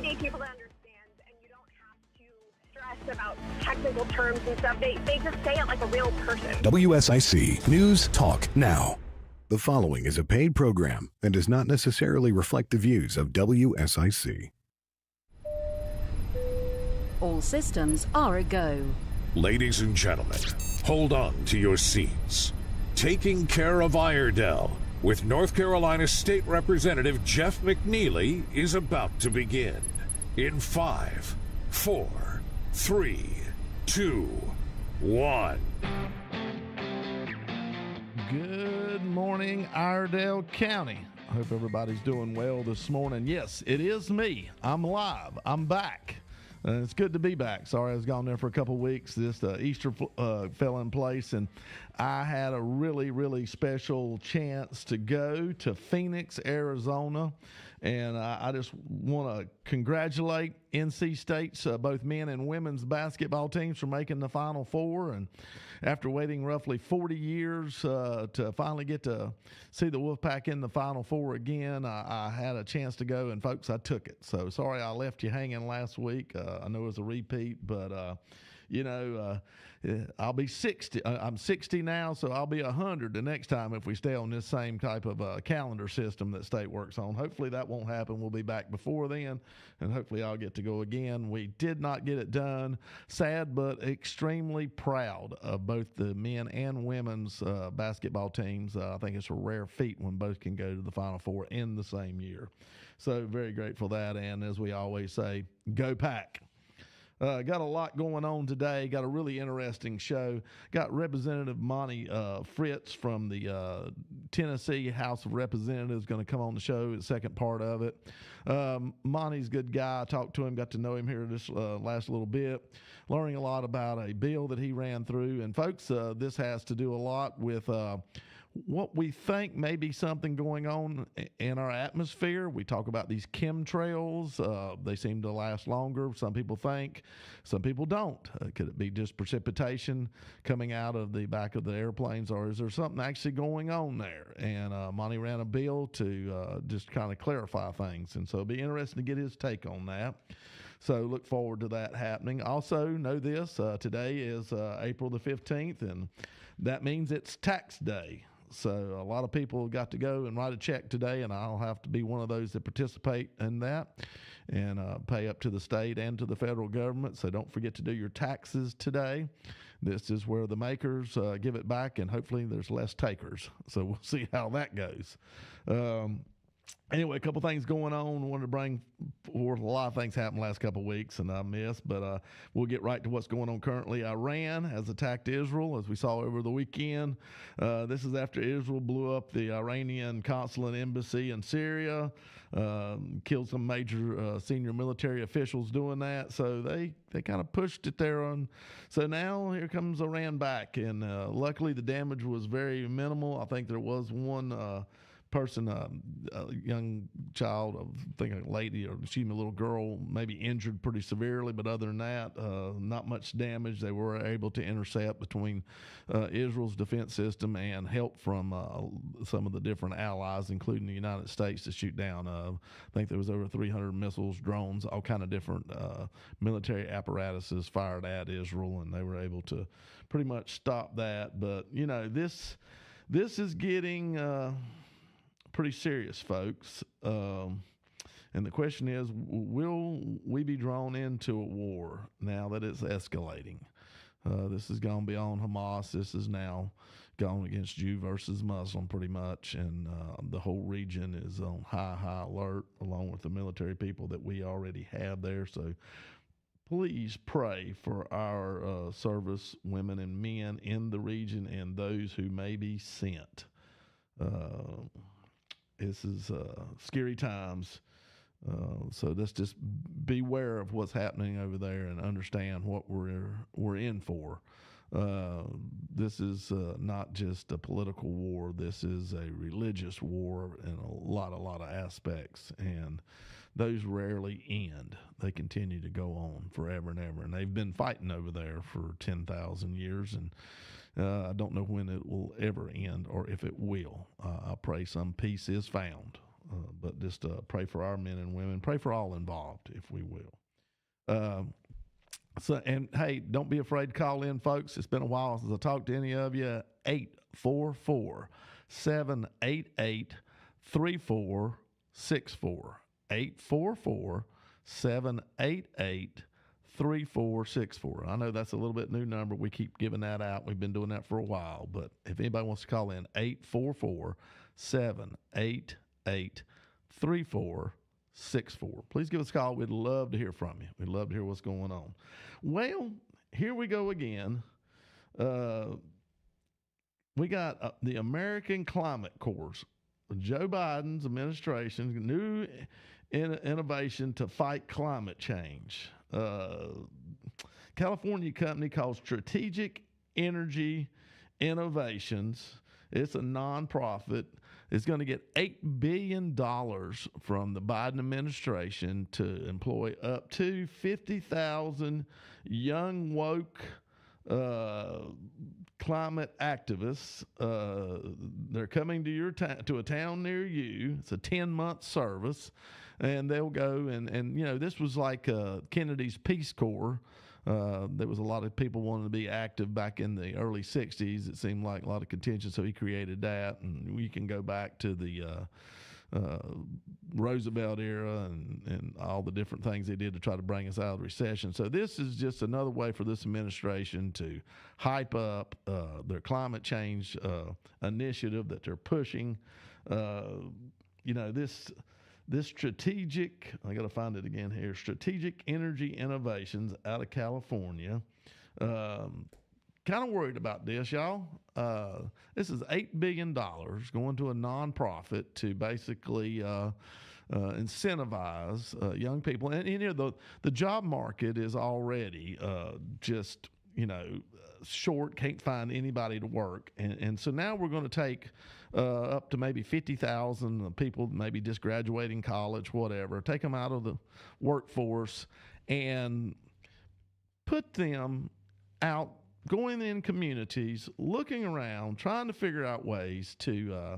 need people to understand, and you don't have to stress about technical terms and stuff. They just say it like a real person. WSIC News Talk Now. The following is a paid program and does not necessarily reflect the views of WSIC. All systems are a go. Ladies and gentlemen, hold on to your seats. Taking care of Iredell with North Carolina State Representative Jeff McNeely is about to begin. In 5, 4, 3, 2, 1. Good morning, Iredell County. I hope everybody's doing well this morning. Yes, it is me. I'm live. I'm back. It's good to be back. Sorry I was gone there for a couple of weeks. This Easter fell in place, and I had a really, really special chance to go to Phoenix, Arizona. And I just want to congratulate NC State's both men and women's basketball teams for making the Final Four. And after waiting roughly 40 years to finally get to see the Wolfpack in the Final Four again, I had a chance to go, and folks, I took it. So sorry I left you hanging last week. I know it was a repeat, but I'll be 60. I'm 60 now, so I'll be 100 the next time if we stay on this same type of calendar system that State works on. Hopefully that won't happen. We'll be back before then, and hopefully I'll get to go again. We did not get it done. Sad, but extremely proud of both the men and women's basketball teams. I think it's a rare feat when both can go to the Final Four in the same year. So very grateful for that, and as we always say, go Pack. Got a lot going on today. Got a really interesting show. Got Representative Monty Fritz from the Tennessee House of Representatives going to come on the show, the second part of it. Monty's a good guy. I talked to him, got to know him here this last little bit, learning a lot about a bill that he ran through. And folks, this has to do a lot with what we think may be something going on in our atmosphere. We talk about these chemtrails. They seem to last longer. Some people think, some people don't. Could it be just precipitation coming out of the back of the airplanes, or is there something actually going on there? And Monty ran a bill to just kind of clarify things. And so it'll be interesting to get his take on that. So look forward to that happening. Also, know this, today is April the 15th, and that means it's tax day. So a lot of people got to go and write a check today, and I'll have to be one of those that participate in that and pay up to the state and to the federal government. So don't forget to do your taxes today. This is where the makers give it back, and hopefully there's less takers. So we'll see how that goes. Anyway, a couple things going on. I wanted to bring forth a lot of things happened last couple of weeks, and I missed, but we'll get right to what's going on currently. Iran has attacked Israel, as we saw over the weekend. This is after Israel blew up the Iranian consulate embassy in Syria, killed some major senior military officials doing that. So they kind of pushed it there on. So now here comes Iran back, and luckily the damage was very minimal. I think there was one person, a young child, I think a lady, or excuse me, a little girl, maybe injured pretty severely, but other than that, not much damage. They were able to intercept between Israel's defense system and help from some of the different allies, including the United States, to shoot down. I think there was over 300 missiles, drones, all kind of different military apparatuses fired at Israel, and they were able to pretty much stop that. But, this is getting pretty serious, folks. And the question is, will we be drawn into a war now that it's escalating? This has gone beyond Hamas. This is now gone against Jew versus Muslim pretty much. And the whole region is on high alert, along with the military people that we already have there. So please pray for our service women and men in the region and those who may be sent. This is scary times. So let's just beware of what's happening over there and understand what we're in for. This is not just a political war. This is a religious war in a lot of aspects, and those rarely end. They continue to go on forever and ever, and they've been fighting over there for 10,000 years, and I don't know when it will ever end or if it will. I pray some peace is found. but just pray for our men and women. Pray for all involved, if we will. So, and hey, don't be afraid to call in, folks. It's been a while since I talked to any of you. 844-788-3464. 844-788-3464. I know that's a little bit new number. We keep giving that out. We've been doing that for a while. But if anybody wants to call in, 844-788-3464. Please give us a call. We'd love to hear from you. We'd love to hear what's going on. Well, here we go again. We got the American Climate Corps, Joe Biden's administration's new innovation to fight climate change. California company called Strategic Energy Innovations. It's a nonprofit. It's going to get $8 billion from the Biden administration to employ up to 50,000 young woke climate activists. They're coming to your to a town near you. It's a 10-month service, and they'll go and you know, this was like Kennedy's Peace Corps. There was a lot of people wanting to be active back in the early 60s. It seemed like a lot of contention, so he created that. And we can go back to the Roosevelt era and all the different things they did to try to bring us out of the recession. So this is just another way for this administration to hype up their climate change initiative that they're pushing. You know, this strategic, I got to find it again here, Strategic Energy Innovations out of California. Kind of worried about this, y'all. This is $8 billion going to a nonprofit to basically incentivize young people. And you know, the job market is already just, you know, short, can't find anybody to work. And so now we're going to take up to maybe 50,000 people, maybe just graduating college, whatever, take them out of the workforce and put them out, going in communities, looking around, trying to figure out ways to,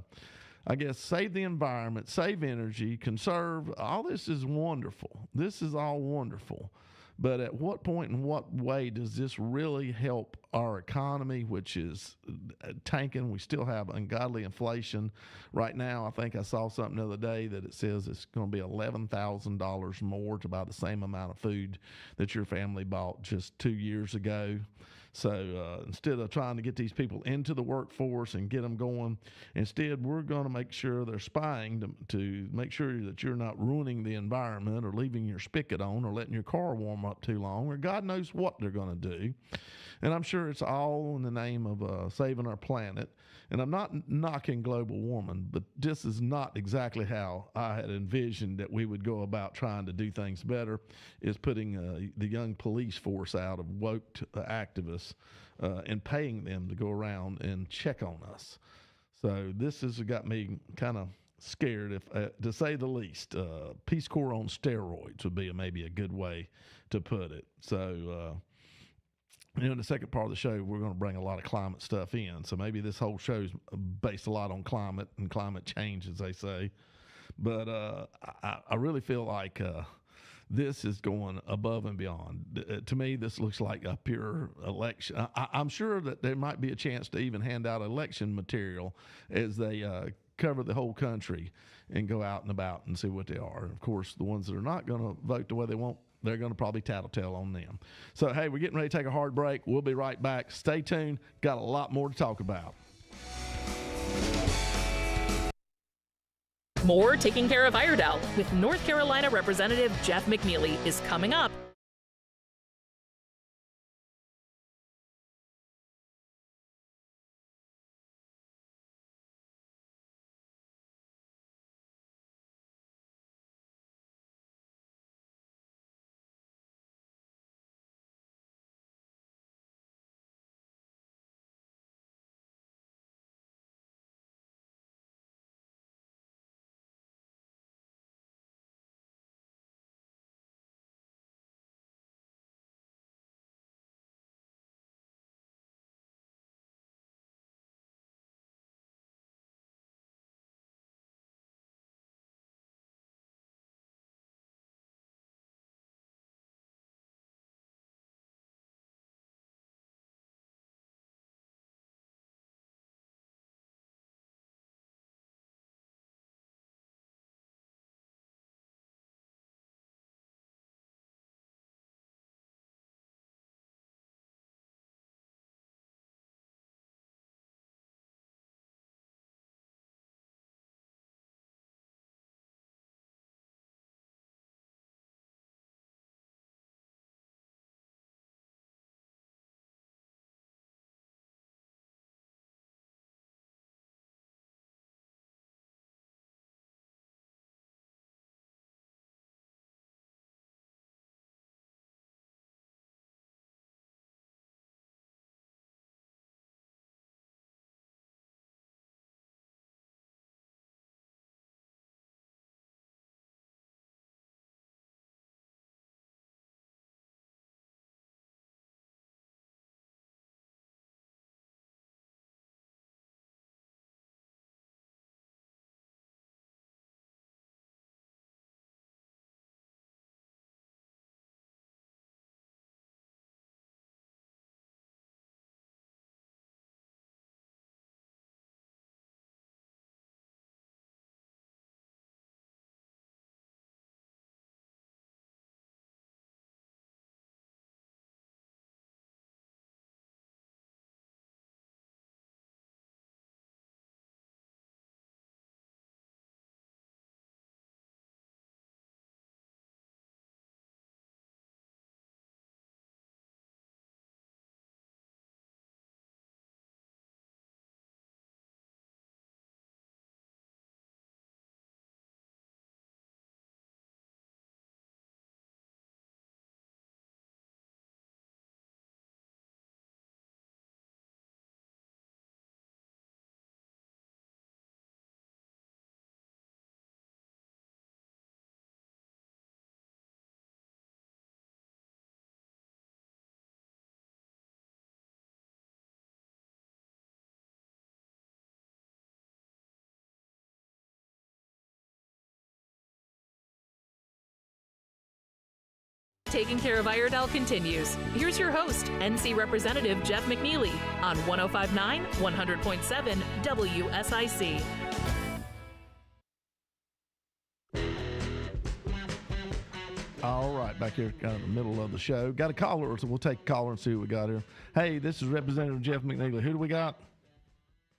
I guess, save the environment, save energy, conserve. All this is wonderful. This is all wonderful. But at what point and what way does this really help our economy, which is tanking? We still have ungodly inflation. Right now, I think I saw something the other day that it says it's going to be $11,000 more to buy the same amount of food that your family bought just 2 years ago. So instead of trying to get these people into the workforce and get them going, instead we're going to make sure they're spying to make sure that you're not ruining the environment or leaving your spigot on or letting your car warm up too long, or God knows what they're going to do. And I'm sure it's all in the name of saving our planet. And I'm not knocking global warming, but this is not exactly how I had envisioned that we would go about trying to do things better, is putting the young police force out of woke activists and paying them to go around and check on us. So this has got me kind of scared, if to say the least. Peace Corps on steroids would be maybe a good way to put it. So you know, in the second part of the show, we're going to bring a lot of climate stuff in. So maybe this whole show is based a lot on climate and climate change, as they say. But I really feel like this is going above and beyond. To me, this looks like a pure election. I'm sure that there might be a chance to even hand out election material as they cover the whole country and go out and about and see what they are. And of course, the ones that are not going to vote the way they want, they're going to probably tattletale on them. So, hey, we're getting ready to take a hard break. We'll be right back. Stay tuned. Got a lot more to talk about. More Taking Care of Iredell with North Carolina Representative Jeff McNeely is coming up Taking Care of Iredell continues. Here's your host, NC Representative Jeff McNeely on 105.9, 100.7 WSIC. All right, back here, kind of in the middle of the show. Got a caller, so we'll take a caller and see what we got here. Hey, this is Representative Jeff McNeely. Who do we got?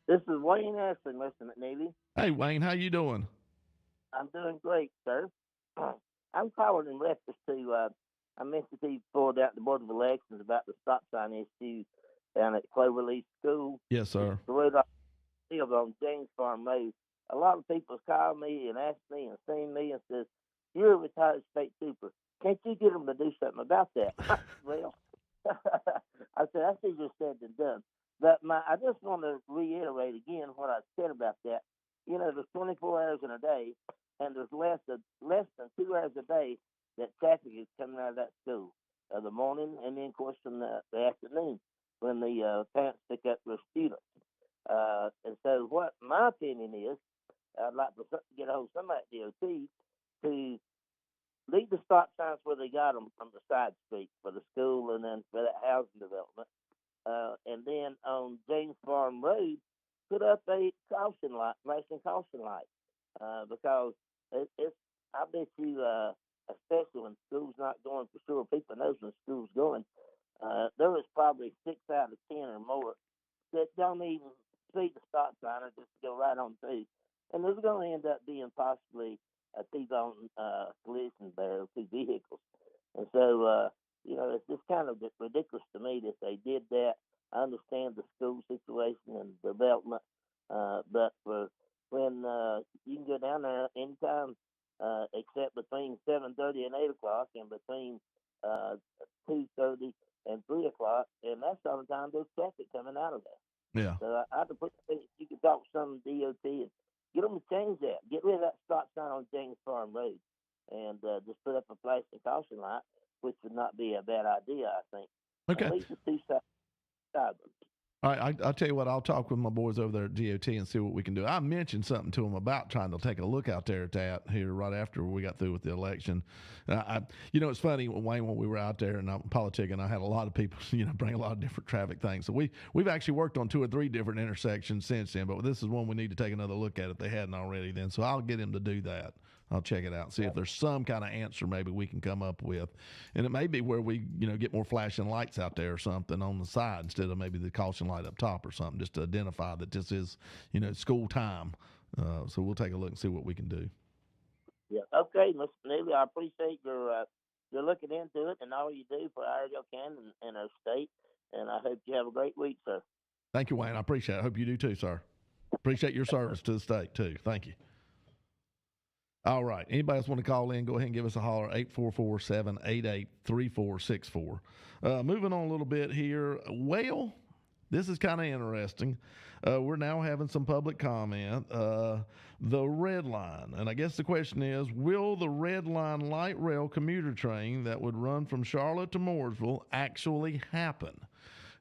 This is Wayne Ashley, Mr. McNeely. Hey, Wayne, how you doing? I'm doing great, sir. I'm calling in reference to, I mentioned to you before that the Board of Elections about the stop sign issue down at Cloverleaf School. Yes, sir. The road I live on James Farm Road. A lot of people call me and ask me and seen me and says, "You're a retired state trooper. Can't you get them to do something about that?" Well, I said, that's easier said than done. But I just want to reiterate again what I said about that. You know, there's 24 hours in a day, and there's less than 2 hours a day that traffic is coming out of that school. The morning, and then, of course, from the afternoon when the parents pick up their students. And so what my opinion is, I'd like to get a hold of somebody at DOT to leave the stop signs where they got them from the side street for the school and then for that housing development. And then on James Farm Road, put up a caution light, flashing caution light, because it's I bet you, especially when school's not going for sure, people knows when school's going. There is probably 6 out of 10 or more that don't even see the stop sign or just go right on through. And there's going to end up being possibly a T-bone collision there of two vehicles. And so, you know, it's just kind of ridiculous to me that they did that. I understand the school situation and development, but for when you can go down there anytime except between 7:30 and 8 o'clock and between 2:30 and 3 o'clock, and that's the only time there's traffic coming out of there. Yeah. So I think you could talk to some DOT and get them to change that. Get rid of that stop sign on James Farm Road and just put up a flashing caution light, which would not be a bad idea, I think. Okay. At least the two sides. All right, I'll tell you what, I'll talk with my boys over there at DOT and see what we can do. I mentioned something to them about trying to take a look out there at that here right after we got through with the election. You know, it's funny, Wayne, when we were out there and I'm politicking, I had a lot of people, you know, bring a lot of different traffic things. So we've actually worked on 2 or 3 different intersections since then, but this is one we need to take another look at if they hadn't already then. So I'll get him to do that. I'll check it out, see if there's some kind of answer maybe we can come up with. And it may be where we, you know, get more flashing lights out there or something on the side instead of maybe the caution light up top or something, just to identify that this is, you know, school time. So we'll take a look and see what we can do. Yeah. Okay, Mr. McNeely, I appreciate your looking into it and all you do for Iredell County and our state. And I hope you have a great week, sir. Thank you, Wayne. I appreciate it. I hope you do too, sir. Appreciate your service to the state too. Thank you. All right. Anybody else want to call in, go ahead and give us a holler, 844-788-3464. Moving on a little bit here. Well, this is kind of interesting. We're now having some public comment. The Red Line. And I guess the question is, will the Red Line light rail commuter train that would run from Charlotte to Mooresville actually happen?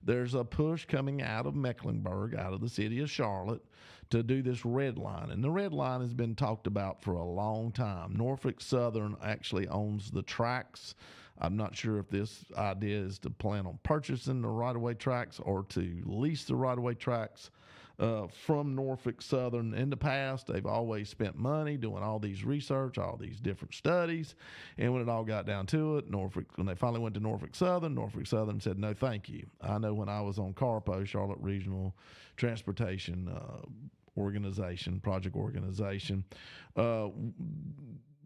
There's a push coming out of Mecklenburg, out of the city of Charlotte, to do this Red Line. And the Red Line has been talked about for a long time. Norfolk Southern actually owns the tracks. I'm not sure if this idea is to plan on purchasing the right-of-way tracks or to lease the right-of-way tracks from Norfolk Southern. In the past, they've always spent money doing all these research, all these different studies, and when it all got down to it, when they finally went to Norfolk Southern said, no, thank you. I know when I was on CARPO, Charlotte Regional Transportation Project Organization,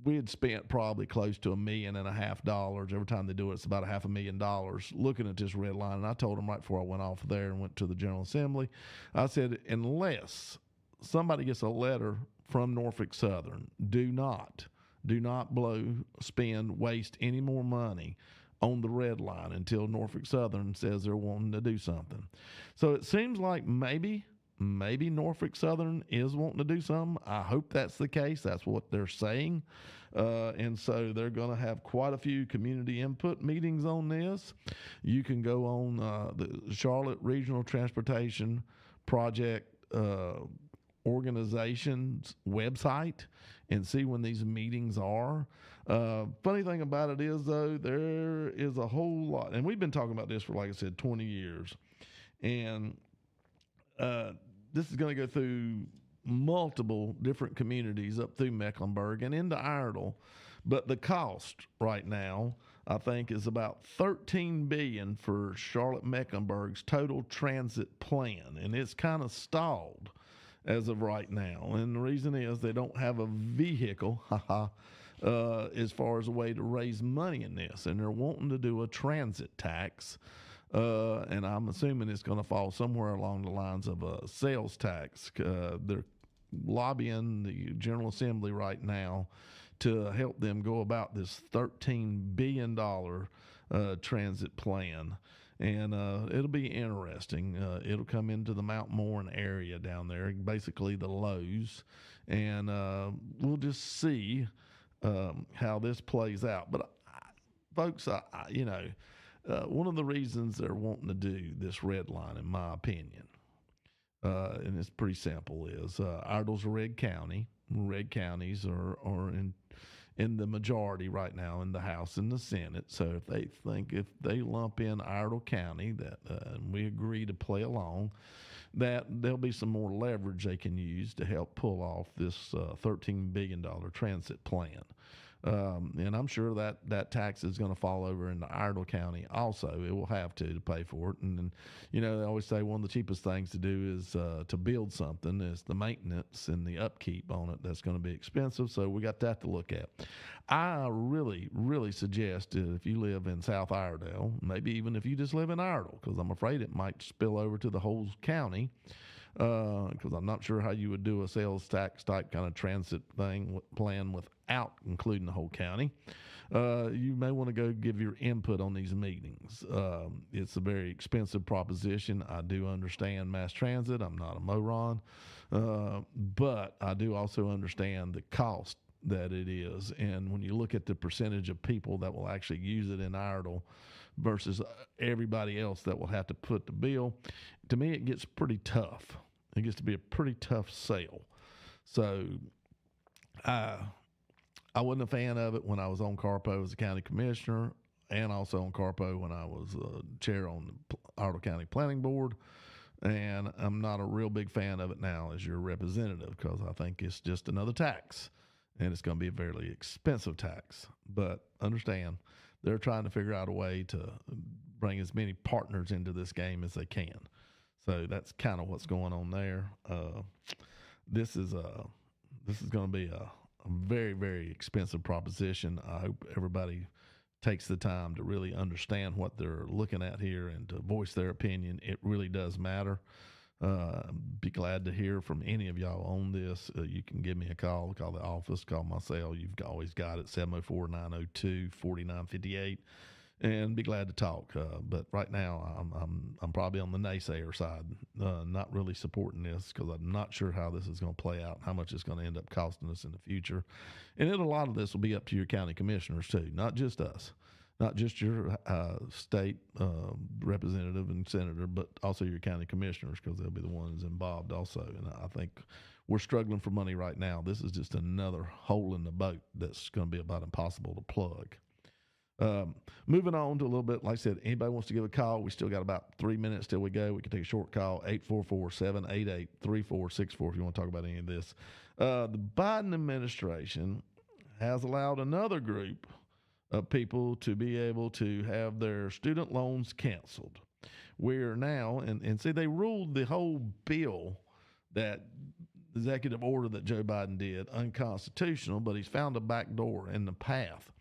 we had spent probably close to $1.5 million. Every time they do it, it's about $500,000 looking at this Red Line. And I told them right before I went off there and went to the General Assembly, I said, unless somebody gets a letter from Norfolk Southern, do not waste any more money on the Red Line until Norfolk Southern says they're wanting to do something. So it seems like maybe Norfolk Southern is wanting to do something. I hope that's the case. That's what they're saying. And so they're going to have quite a few community input meetings on this. You can go on the Charlotte Regional Transportation Project Organization's website and see when these meetings are. Funny thing about it is, though, there is a whole lot, and we've been talking about this for, like I said, 20 years, and this is going to go through multiple different communities up through Mecklenburg and into Iredell, but the cost right now, I think, is about $13 billion for Charlotte Mecklenburg's total transit plan, and it's kind of stalled as of right now. And the reason is they don't have a vehicle, as far as a way to raise money in this, and they're wanting to do a transit tax, and I'm assuming it's going to fall somewhere along the lines of a sales tax. They're lobbying the General Assembly right now to help them go about this $13 billion transit plan. And it'll be interesting. It'll come into the Mount Morin area down there, basically the Lowe's, and we'll just see how this plays out. But folks, one of the reasons they're wanting to do this red line, in my opinion, and it's pretty simple, is Iredell's a red county. Red counties are in the majority right now in the House and the Senate. So if they lump in Iredell County, that and we agree to play along, that there'll be some more leverage they can use to help pull off this $13 billion transit plan. And I'm sure that tax is going to fall over into Iredell County also. It will have to pay for it. And they always say one of the cheapest things to do is to build something is the maintenance and the upkeep on it. That's going to be expensive. So we got that to look at. I really, really suggest if you live in South Iredell, maybe even if you just live in Iredell, because I'm afraid it might spill over to the whole county, because I'm not sure how you would do a sales tax type kind of transit plan without including the whole county. You may want to go give your input on these meetings. It's a very expensive proposition. I do understand mass transit. I'm not a moron, but I do also understand the cost that it is. And when you look at the percentage of people that will actually use it in Iredell versus everybody else that will have to put the bill, to me it gets pretty tough. It gets to be a pretty tough sale. So I wasn't a fan of it when I was on Carpo as a county commissioner, and also on Carpo when I was chair on the Iredell County Planning Board. And I'm not a real big fan of it now as your representative, because I think it's just another tax, and it's going to be a very expensive tax. But understand, they're trying to figure out a way to bring as many partners into this game as they can. So that's kind of what's going on there. This is going to be a very, very expensive proposition. I hope everybody takes the time to really understand what they're looking at here and to voice their opinion. It really does matter. Be glad to hear from any of y'all on this. You can give me a call the office, call my cell. You've always got it, 704-902-4958, and be glad to talk. But right now, I'm probably on the naysayer side, not really supporting this, because I'm not sure how this is going to play out, how much it's going to end up costing us in the future. And a lot of this will be up to your county commissioners too, not just us. Not just your state representative and senator, but also your county commissioners, because they'll be the ones involved also. And I think we're struggling for money right now. This is just another hole in the boat that's going to be about impossible to plug. Moving on to a little bit, like I said, anybody wants to give a call, we still got about 3 minutes till we go. We can take a short call, 844-788-3464 if you want to talk about any of this. The Biden administration has allowed another group of people to be able to have their student loans canceled. We're now, and see, they ruled the whole bill, that executive order that Joe Biden did, unconstitutional, but he's found a back door in the path.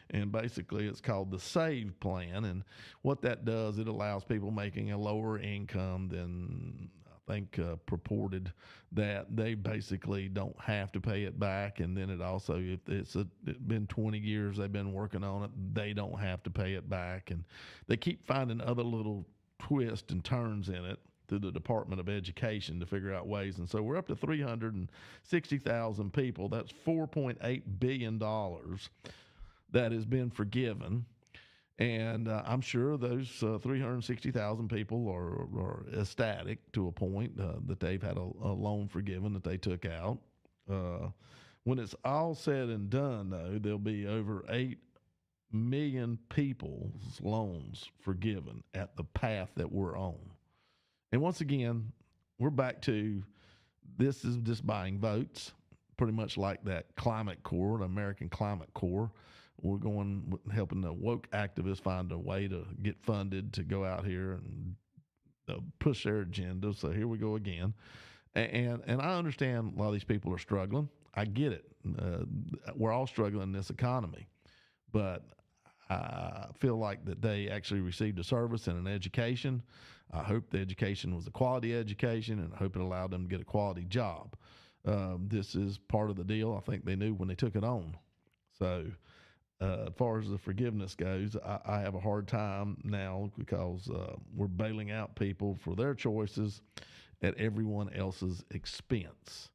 And basically it's called the SAVE plan. And what that does, it allows people making a lower income than I think purported, that they basically don't have to pay it back. And then it also, if it's been 20 years they've been working on it, they don't have to pay it back. And they keep finding other little twists and turns in it through the Department of Education to figure out ways. And so we're up to 360,000 people. That's $4.8 billion that has been forgiven. And I'm sure those 360,000 people are ecstatic to a point that they've had a loan forgiven that they took out. When it's all said and done, though, there'll be over 8 million people's loans forgiven at the path that we're on. And once again, we're back to this is just buying votes, pretty much like that climate corps, the American Climate Corps. We're going helping the woke activists find a way to get funded to go out here and push their agenda. So here we go again. And I understand a lot of these people are struggling. I get it. We're all struggling in this economy. But I feel like that they actually received a service and an education. I hope the education was a quality education, and I hope it allowed them to get a quality job. This is part of the deal. I think they knew when they took it on. So as far as the forgiveness goes, I have a hard time now because we're bailing out people for their choices at everyone else's expense.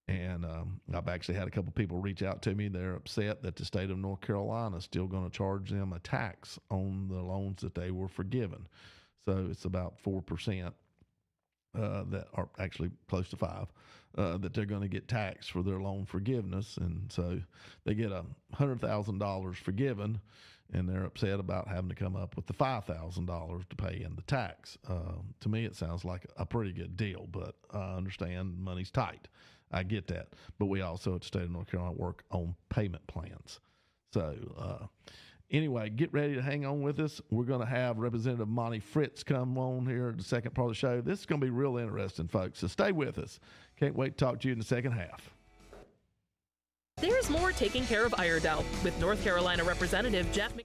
And I've actually had a couple people reach out to me. They're upset that the state of North Carolina is still going to charge them a tax on the loans that they were forgiven. So it's about 4% that are actually close to 5% that they're going to get taxed for their loan forgiveness. And so they get $100,000 forgiven, and they're upset about having to come up with the $5,000 to pay in the tax. To me, it sounds like a pretty good deal, but I understand money's tight. I get that. But we also at the state of North Carolina work on payment plans. So anyway, get ready to hang on with us. We're going to have Representative Monty Fritz come on here in the second part of the show. This is going to be real interesting, folks. So stay with us. Can't wait to talk to you in the second half. There's more Taking Care of Iredell with North Carolina Representative Jeff McNeely.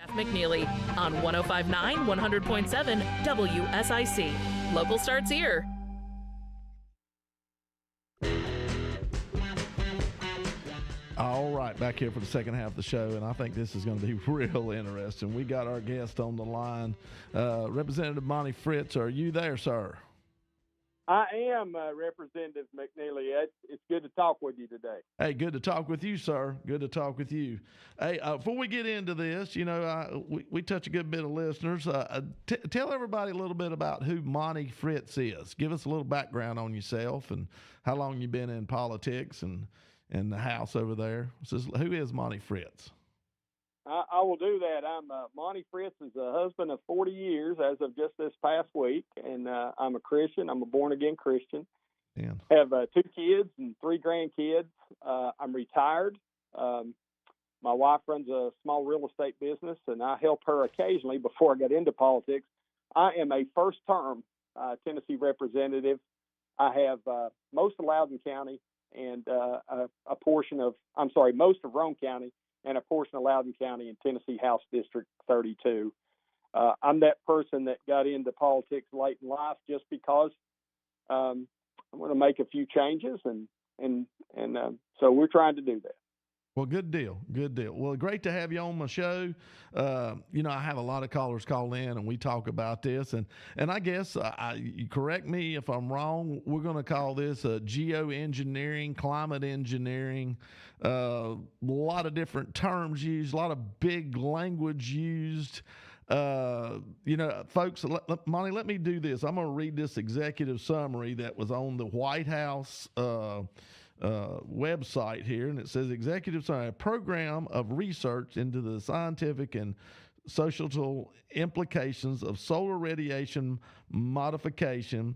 Jeff McNeely on 105.9, 100.7 WSIC. Local starts here. All right, back here for the second half of the show, and I think this is going to be real interesting. We got our guest on the line, Representative Monty Fritz. Are you there, sir? I am, Representative McNeely. It's good to talk with you today. Hey, good to talk with you, sir. Good to talk with you. Hey, before we get into this, you know, we touch a good bit of listeners. Tell everybody a little bit about who Monty Fritz is. Give us a little background on yourself and how long you've been in politics and the House over there. So who is Monty Fritz? I will do that. Monty Fritz is a husband of 40 years as of just this past week, and I'm a Christian. I'm a born-again Christian. Yeah. Have 2 kids and 3 grandkids. I'm retired. My wife runs a small real estate business, and I help her occasionally before I got into politics. I am a first-term Tennessee representative. I have most of Loudoun County and most of Rome County and a portion of Loudoun County in Tennessee House District 32. I'm that person that got into politics late in life just because I want to make a few changes, and so we're trying to do that. Well, good deal. Good deal. Well, great to have you on my show. You know, I have a lot of callers call in and we talk about this. And I guess, you correct me if I'm wrong, we're going to call this geoengineering, climate engineering, a lot of different terms used, a lot of big language used. You know, folks, Monty, let me do this. I'm going to read this executive summary that was on the White House website here, and it says executive summary, a program of research into the scientific and social implications of solar radiation modification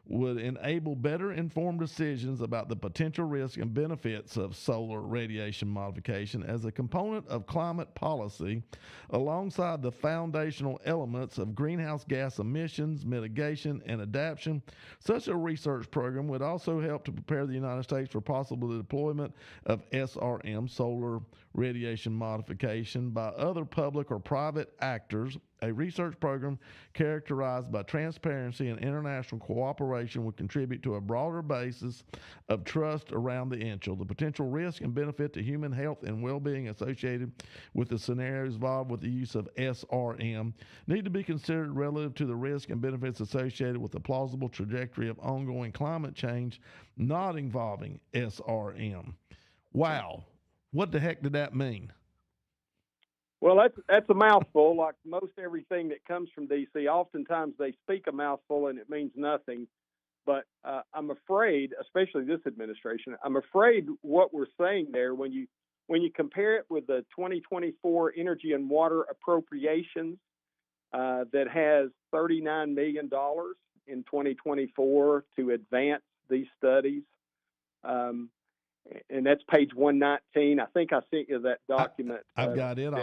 would enable better informed decisions about the potential risks and benefits of solar radiation modification as a component of climate policy, alongside the foundational elements of greenhouse gas emissions, mitigation, and adaptation. Such a research program would also help to prepare the United States for possible deployment of SRM, solar radiation modification, by other public or private actors. A research program characterized by transparency and international cooperation would contribute to a broader basis of trust around the issue. The potential risk and benefit to human health and well-being associated with the scenarios involved with the use of SRM need to be considered relative to the risk and benefits associated with the plausible trajectory of ongoing climate change not involving SRM. Wow. What the heck did that mean? Well, that's a mouthful. Like most everything that comes from D.C., oftentimes they speak a mouthful and it means nothing. But I'm afraid, especially this administration, I'm afraid what we're saying there, when you compare it with the 2024 energy and water appropriations that has $39 million in 2024 to advance these studies. And that's page 119. I think I sent you that document. I've got it.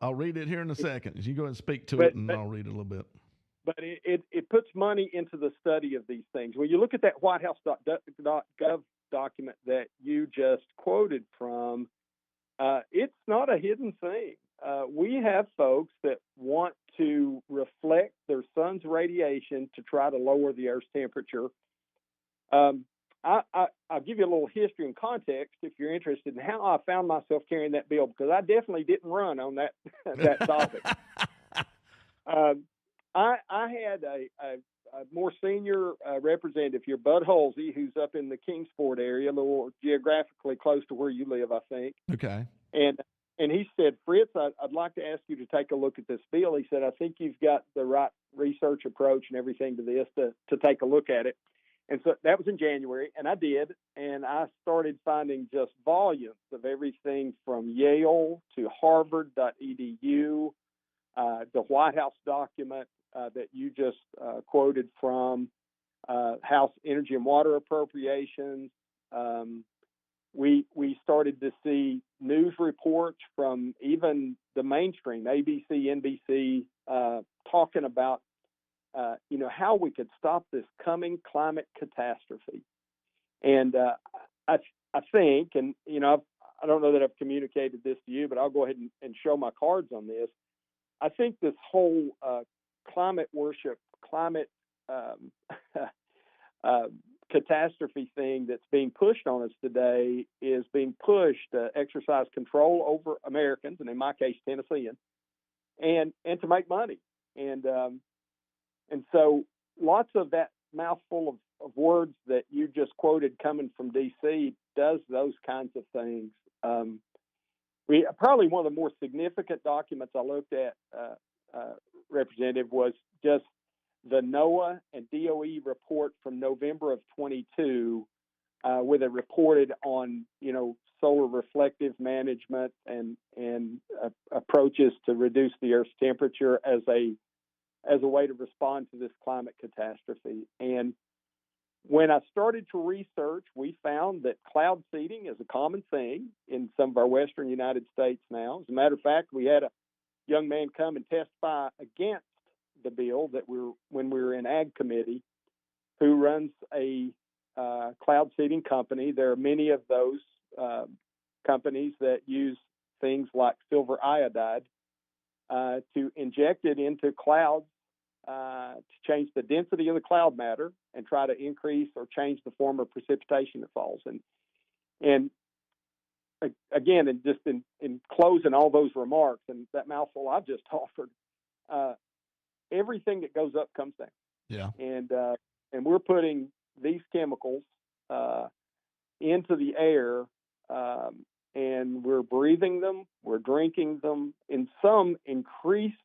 I'll read it here in a second. You go ahead and speak to it, and I'll read it a little bit. But it puts money into the study of these things. When you look at that WhiteHouse.gov document that you just quoted from, it's not a hidden thing. We have folks that want to reflect their sun's radiation to try to lower the Earth's temperature. I'll give you a little history and context if you're interested in how I found myself carrying that bill, because I definitely didn't run on that topic. I had a more senior representative here, Bud Halsey, who's up in the Kingsport area, a little geographically close to where you live, I think. Okay. And he said, Fritz, I'd like to ask you to take a look at this bill. He said, I think you've got the right research approach and everything to this to take a look at it. And so that was in January, and I did, and I started finding just volumes of everything from Yale to Harvard.edu, the White House document that you just quoted from, House Energy and Water Appropriations. We started to see news reports from even the mainstream, ABC, NBC, talking about how we could stop this coming climate catastrophe. And I think, and, I don't know that I've communicated this to you, but I'll go ahead and show my cards on this. I think this whole climate worship, climate catastrophe thing that's being pushed on us today is being pushed to exercise control over Americans, and in my case, Tennesseans, and to make money. And so lots of that mouthful of words that you just quoted coming from D.C. does those kinds of things. Probably one of the more significant documents I looked at, Representative, was just the NOAA and DOE report from November of 22, where they reported on, solar reflective management and approaches to reduce the Earth's temperature as a way to respond to this climate catastrophe. And when I started to research, we found that cloud seeding is a common thing in some of our western United States now. As a matter of fact, we had a young man come and testify against the bill when we were in Ag Committee, who runs a cloud seeding company. There are many of those companies that use things like silver iodide to inject it into clouds to change the density of the cloud matter and try to increase or change the form of precipitation that falls. And again, and just in closing all those remarks and that mouthful I've just offered, everything that goes up comes down. Yeah. And we're putting these chemicals into the air, and we're breathing them, we're drinking them in some increased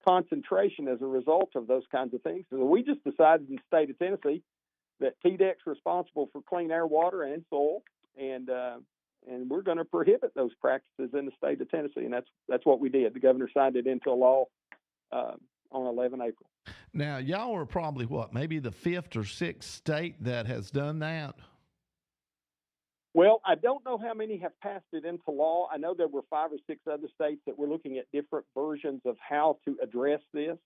concentration as a result of those kinds of things. So we just decided in the state of Tennessee that TDEC's responsible for clean air, water, and soil, and we're going to prohibit those practices in the state of Tennessee, and that's what we did. The governor signed it into law on 11 April. Now, y'all are probably maybe the 5th or 6th state that has done that? Well, I don't know how many have passed it into law. I know there were 5 or 6 other states that were looking at different versions of how to address this.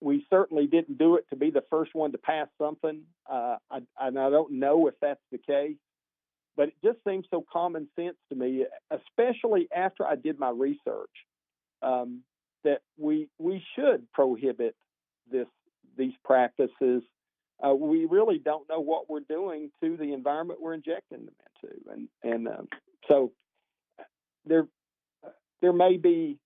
We certainly didn't do it to be the first one to pass something, and I don't know if that's the case, but it just seems so common sense to me, especially after I did my research, that we should prohibit these practices. We really don't know what we're doing to the environment we're injecting them into, and so there may be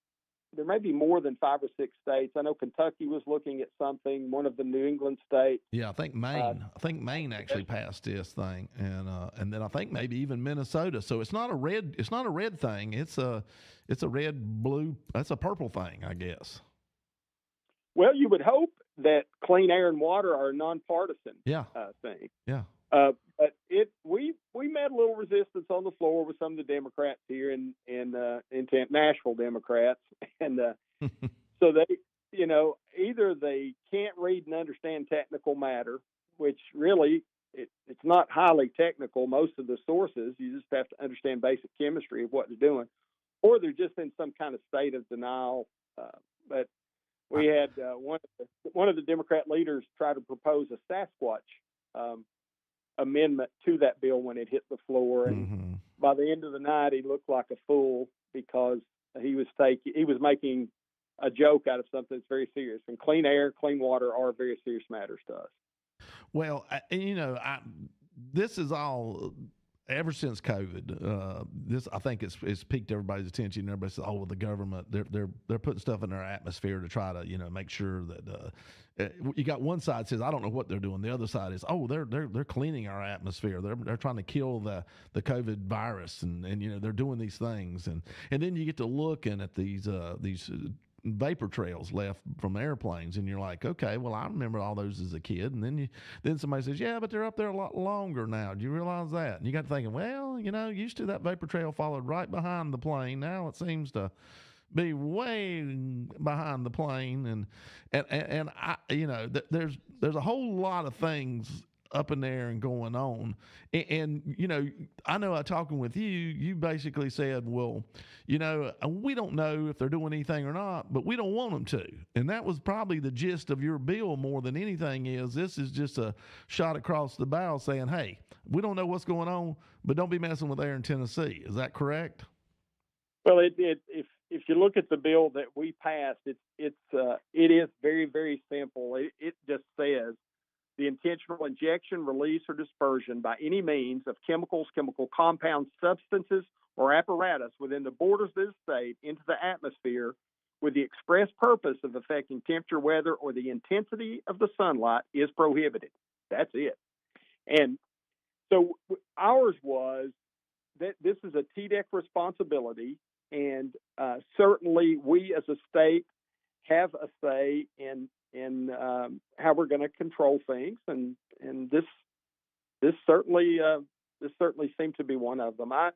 more than 5 or 6 states. I know Kentucky was looking at something. One of the New England states. Yeah, I think Maine actually passed this thing, and then I think maybe even Minnesota. So it's not a red thing. It's a red, blue. That's a purple thing, I guess. Well, you would hope that clean air and water are a nonpartisan thing. Yeah. But we met a little resistance on the floor with some of the Democrats here in Nashville Democrats, and so they, either they can't read and understand technical matter, which really it's not highly technical. Most of the sources, you just have to understand basic chemistry of what they're doing, or they're just in some kind of state of denial. But we had one of the Democrat leaders try to propose a Sasquatch amendment to that bill when it hit the floor, and by the end of the night, he looked like a fool because he was making a joke out of something that's very serious. And clean air, clean water are very serious matters to us. Well, this is all. Ever since COVID, this I think it's piqued everybody's attention. Everybody says, "Oh, well, the government they're putting stuff in our atmosphere to try to make sure that you got one side says I don't know what they're doing. The other side is they're cleaning our atmosphere. They're trying to kill the COVID virus and they're doing these things and then you get to looking at these vapor trails left from airplanes, and you're like, okay, well, I remember all those as a kid. And then somebody says, yeah, but they're up there a lot longer now. Do you realize that? And you got thinking, well, used to that vapor trail followed right behind the plane. Now it seems to be way behind the plane, and I, there's a whole lot of things up in there and going on. And I know talking with you basically said, well, we don't know if they're doing anything or not, but we don't want them to. And that was probably the gist of your bill more than anything. This is just a shot across the bow saying, hey, we don't know what's going on, but don't be messing with air in Tennessee. Is that correct? Well, if you look at the bill that we passed, it is very, very simple. It just says the intentional injection, release, or dispersion by any means of chemicals, chemical compounds, substances, or apparatus within the borders of the state into the atmosphere with the express purpose of affecting temperature, weather, or the intensity of the sunlight is prohibited. That's it. And so ours was that this is a TDEC responsibility, and certainly we as a state have a say in how we're going to control things, and this certainly seemed to be one of them. I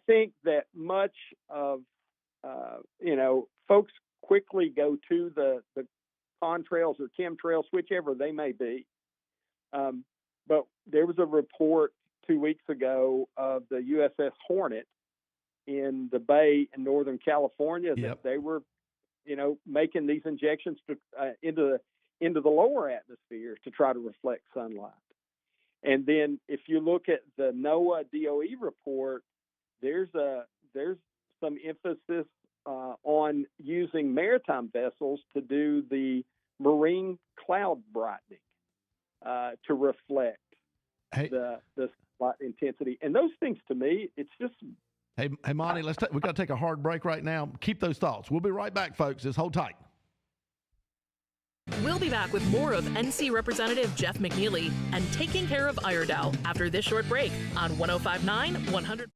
think that much of folks quickly go to the contrails or chemtrails, whichever they may be. But there was a report 2 weeks ago of the USS Hornet in the Bay in Northern California that they were, making these injections into the lower atmosphere to try to reflect sunlight. And then if you look at the NOAA DOE report, there's some emphasis on using maritime vessels to do the marine cloud brightening to reflect the light intensity. And those things, to me, it's just... Hey, Monty, we got to take a hard break right now. Keep those thoughts. We'll be right back, folks. Just hold tight. We'll be back with more of NC Representative Jeff McNeely and Taking Care of Iredell after this short break on 105.9 100.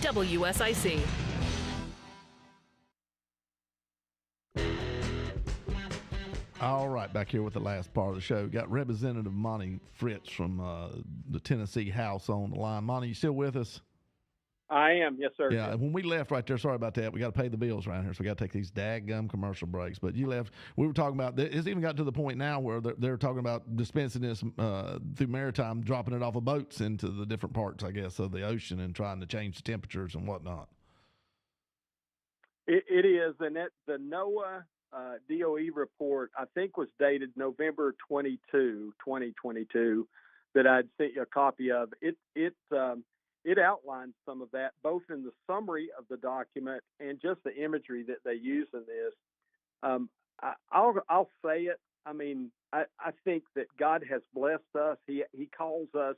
WSIC. All right, back here with the last part of the show. Got Representative Monty Fritz from the Tennessee House on the line. Monty, you still with us? I am, yes, sir. Yeah, when we left right there, sorry about that. We got to pay the bills around here, so we got to take these daggum commercial breaks. But you left. We were talking about. It's even got to the point now where they're talking about dispensing this through maritime, dropping it off of boats into the different parts, I guess, of the ocean, and trying to change the temperatures and whatnot. It is, and the NOAA DOE report, I think, was dated November 22, 2022, that I'd sent you a copy of. It outlines some of that, both in the summary of the document and just the imagery that they use in this. I'll say it. I mean, I think that God has blessed us. He calls us.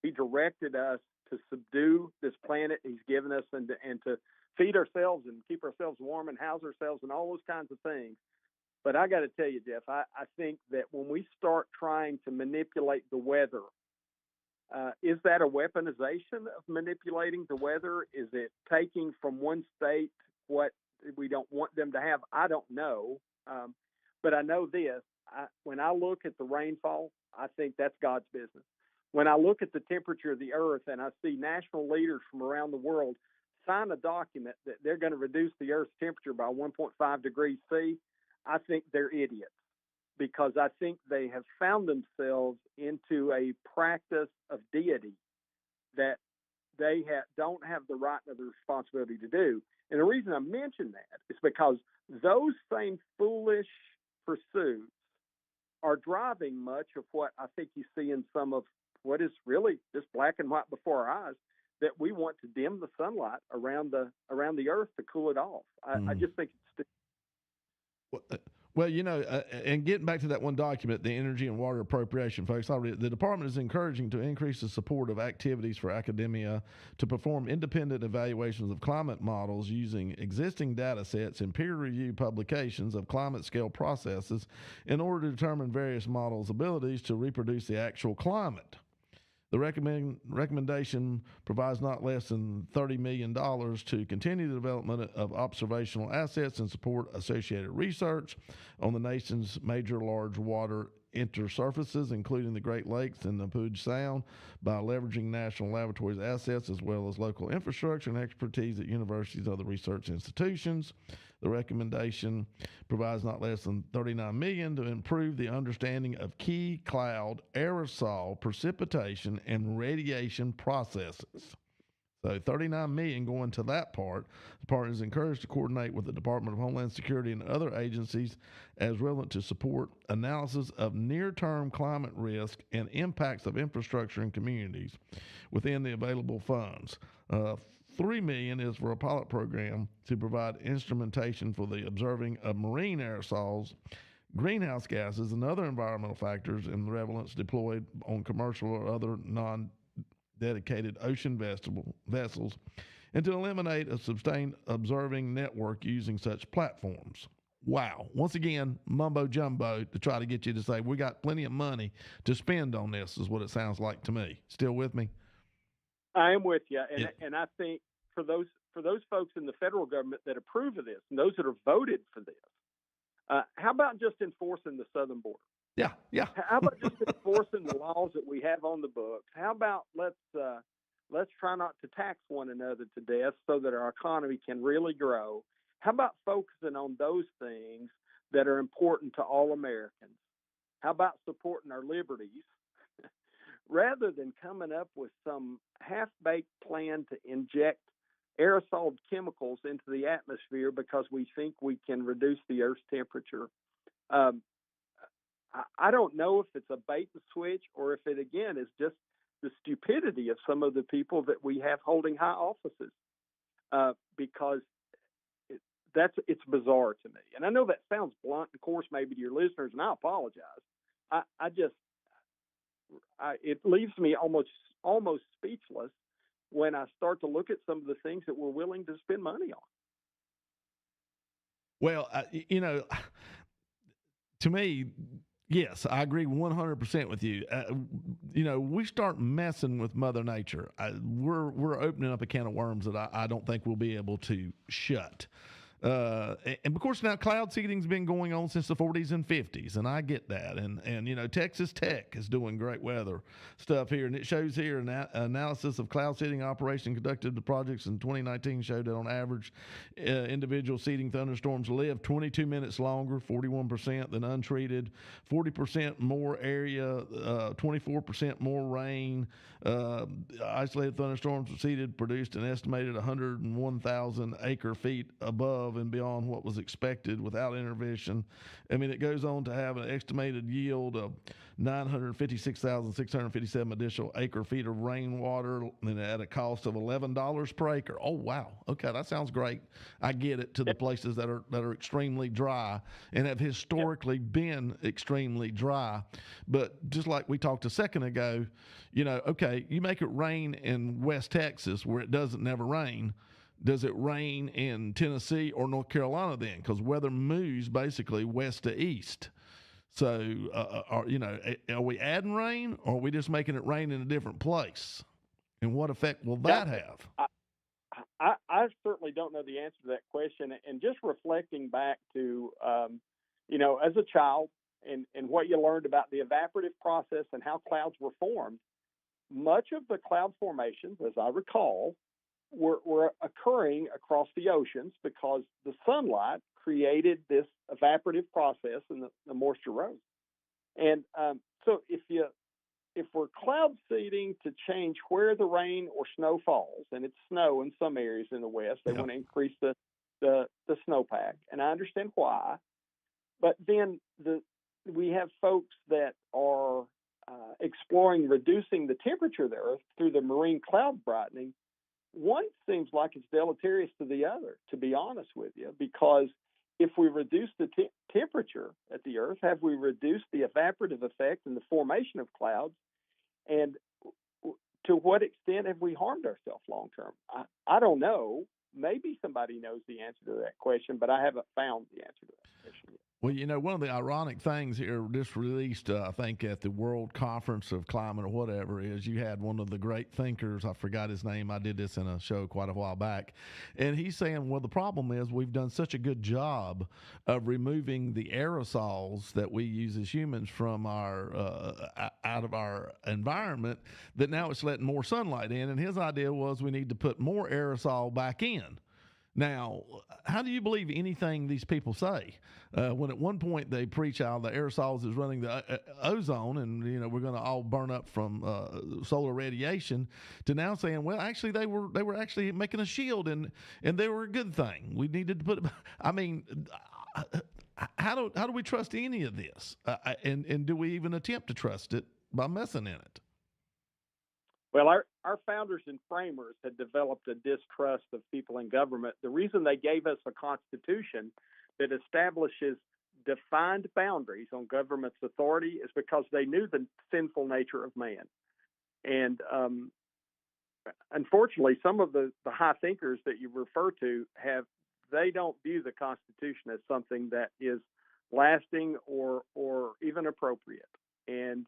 He directed us to subdue this planet He's given us, and to feed ourselves and keep ourselves warm and house ourselves and all those kinds of things. But I got to tell you, Jeff, I think that when we start trying to manipulate the weather, is that a weaponization of manipulating the weather? Is it taking from one state what we don't want them to have? I don't know. But I know this. When I look at the rainfall, I think that's God's business. When I look at the temperature of the earth and I see national leaders from around the world sign a document that they're going to reduce the earth's temperature by 1.5 degrees C, I think they're idiots, because I think they have found themselves into a practice of deity that they don't have the right or the responsibility to do. And the reason I mention that is because those same foolish pursuits are driving much of what I think you see in some of what is really just black and white before our eyes, that we want to dim the sunlight around the earth to cool it off. I just think it's Well, and getting back to that one document, the energy and water appropriation, folks, the department is encouraging to increase the support of activities for academia to perform independent evaluations of climate models using existing data sets and peer-reviewed publications of climate-scale processes in order to determine various models' abilities to reproduce the actual climate. The recommendation provides not less than $30 million to continue the development of observational assets and support associated research on the nation's major large water intersurfaces, including the Great Lakes and the Puget Sound, by leveraging national laboratories' assets as well as local infrastructure and expertise at universities and other research institutions. The recommendation provides not less than $39 million to improve the understanding of key cloud, aerosol, precipitation, and radiation processes. So $39 million going to that part. The department is encouraged to coordinate with the Department of Homeland Security and other agencies as relevant to support analysis of near-term climate risk and impacts of infrastructure and communities within the available funds. $3 million is for a pilot program to provide instrumentation for the observing of marine aerosols, greenhouse gases, and other environmental factors in the relevance deployed on commercial or other non-dedicated ocean vessels, and to eliminate a sustained observing network using such platforms. Wow. Once again, mumbo jumbo to try to get you to say, we got plenty of money to spend on this, is what it sounds like to me. Still with me? I am with you, and I think for those folks in the federal government that approve of this and those that have voted for this, how about just enforcing the southern border? Yeah. How about just enforcing the laws that we have on the books? How about let's try not to tax one another to death so that our economy can really grow? How about focusing on those things that are important to all Americans? How about supporting our liberties? Rather than coming up with some half-baked plan to inject aerosol chemicals into the atmosphere because we think we can reduce the Earth's temperature. I don't know if it's a bait and switch or if it, again, is just the stupidity of some of the people that we have holding high offices, because it's bizarre to me. And I know that sounds blunt and coarse maybe to your listeners, and I apologize. It leaves me almost speechless when I start to look at some of the things that we're willing to spend money on. Well, to me, yes, I agree 100% with you. We start messing with Mother Nature. We're opening up a can of worms that I don't think we'll be able to shut. And of course, now cloud seeding's been going on since the 40s and 50s, and I get that. And you know, Texas Tech is doing great weather stuff here, and it shows here an analysis of cloud seeding operation conducted the projects in 2019 showed that on average, individual seeding thunderstorms live 22 minutes longer, 41% than untreated, 40% more area, 24% more rain. Isolated thunderstorms seeded produced an estimated 101,000 acre feet above and beyond what was expected without intervention. I mean, it goes on to have an estimated yield of 956,657 additional acre feet of rainwater and at a cost of $11 per acre. Oh, wow. Okay, that sounds great. I get it, to the places that are extremely dry and have historically been extremely dry. But just like we talked a second ago, you know, okay, you make it rain in West Texas where it doesn't never rain. Does it rain in Tennessee or North Carolina then? Because weather moves basically west to east. So, are we adding rain, or are we just making it rain in a different place? And what effect will that have? I certainly don't know the answer to that question. And just reflecting back to, as a child and what you learned about the evaporative process and how clouds were formed, much of the cloud formations, as I recall, were occurring across the oceans because the sunlight created this evaporative process and the moisture rose. And so if we're cloud seeding to change where the rain or snow falls, and it's snow in some areas in the West, they want to increase the snowpack, and I understand why. But then we have folks that are exploring reducing the temperature of the Earth through the marine cloud brightening. One seems like it's deleterious to the other, to be honest with you, because if we reduce the temperature at the Earth, have we reduced the evaporative effect and the formation of clouds? And to what extent have we harmed ourselves long term? I don't know. Maybe somebody knows the answer to that question, but I haven't found the answer to that question yet. Well, you know, one of the ironic things here, just released, I think, at the World Conference of Climate or whatever, is you had one of the great thinkers, I forgot his name, I did this in a show quite a while back, and he's saying, well, the problem is we've done such a good job of removing the aerosols that we use as humans from our out of our environment, that now it's letting more sunlight in, and his idea was we need to put more aerosol back in. Now, how do you believe anything these people say? When at one point they preach how the aerosols is running the ozone and, you know, we're going to all burn up from solar radiation, to now saying, well, actually they were actually making a shield and they were a good thing. We needed to put it, I mean, how do we trust any of this? And do we even attempt to trust it by messing in it? Well, our founders and framers had developed a distrust of people in government. The reason they gave us a constitution that establishes defined boundaries on government's authority is because they knew the sinful nature of man. And unfortunately, some of the high thinkers that you refer to they don't view the Constitution as something that is lasting or even appropriate, and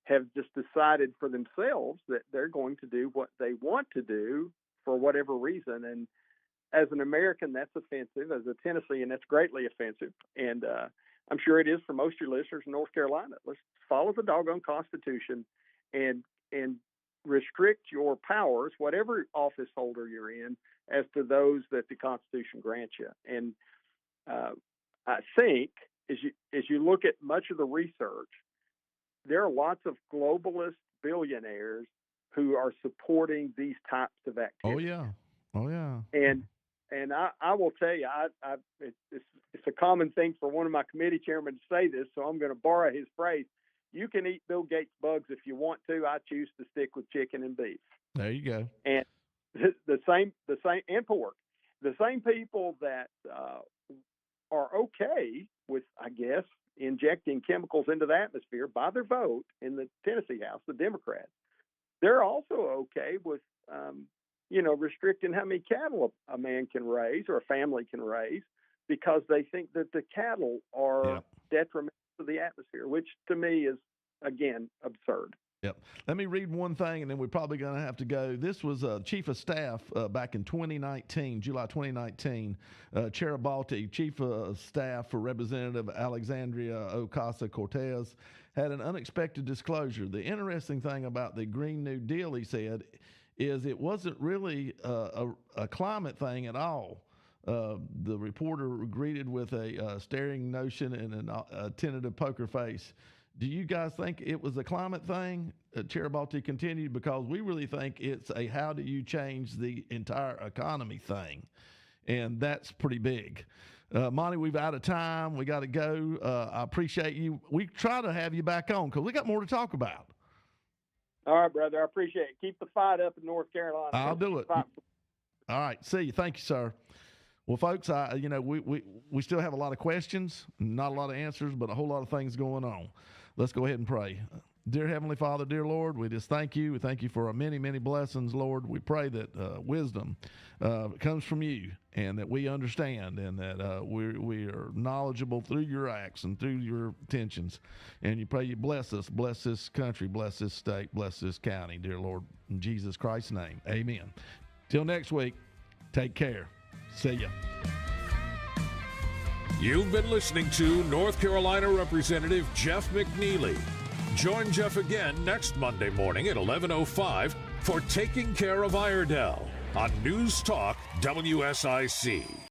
have just decided for themselves that they're going to do what they want to do for whatever reason. And as an American, that's offensive. As a Tennessean, that's greatly offensive. And I'm sure it is for most of your listeners in North Carolina. Let's follow the doggone Constitution and restrict your powers, whatever office holder you're in, as to those that the Constitution grants you. And I think as you look at much of the research, there are lots of globalist billionaires who are supporting these types of activities. Oh yeah. And I will tell you, it's a common thing for one of my committee chairmen to say this, so I'm going to borrow his phrase. You can eat Bill Gates' bugs if you want to. I choose to stick with chicken and beef. There you go. And the same and pork. The same people that are okay with, I guess, injecting chemicals into the atmosphere by their vote in the Tennessee House, the Democrats, they're also okay with, restricting how many cattle a man can raise or a family can raise, because they think that the cattle are detrimental to the atmosphere, which to me is, again, absurd. Yep. Let me read one thing, and then we're probably going to have to go. This was Chief of Staff back in 2019, July 2019. Cheribalti, Chief of Staff for Representative Alexandria Ocasio-Cortez, had an unexpected disclosure. The interesting thing about the Green New Deal, he said, is it wasn't really a climate thing at all. The reporter greeted with a staring notion and a tentative poker face. Do you guys think it was a climate thing? Cheribalti continued, because we really think it's a how do you change the entire economy thing. And that's pretty big. Monty, we've out of time. We got to go. I appreciate you. We try to have you back on because we got more to talk about. All right, brother. I appreciate it. Keep the fight up in North Carolina. I'll do it. All right. See you. Thank you, sir. Well, folks, we still have a lot of questions, not a lot of answers, but a whole lot of things going on. Let's go ahead and pray. Dear Heavenly Father, dear Lord, we just thank you. We thank you for our many, many blessings, Lord. We pray that wisdom comes from you, and that we understand, and that we are knowledgeable through your acts and through your intentions. And you pray you bless us, bless this country, bless this state, bless this county, dear Lord. In Jesus Christ's name, amen. Till next week, take care. See ya. You've been listening to North Carolina Representative Jeff McNeely. Join Jeff again next Monday morning at 11:05 for Taking Care of Iredell on News Talk WSIC.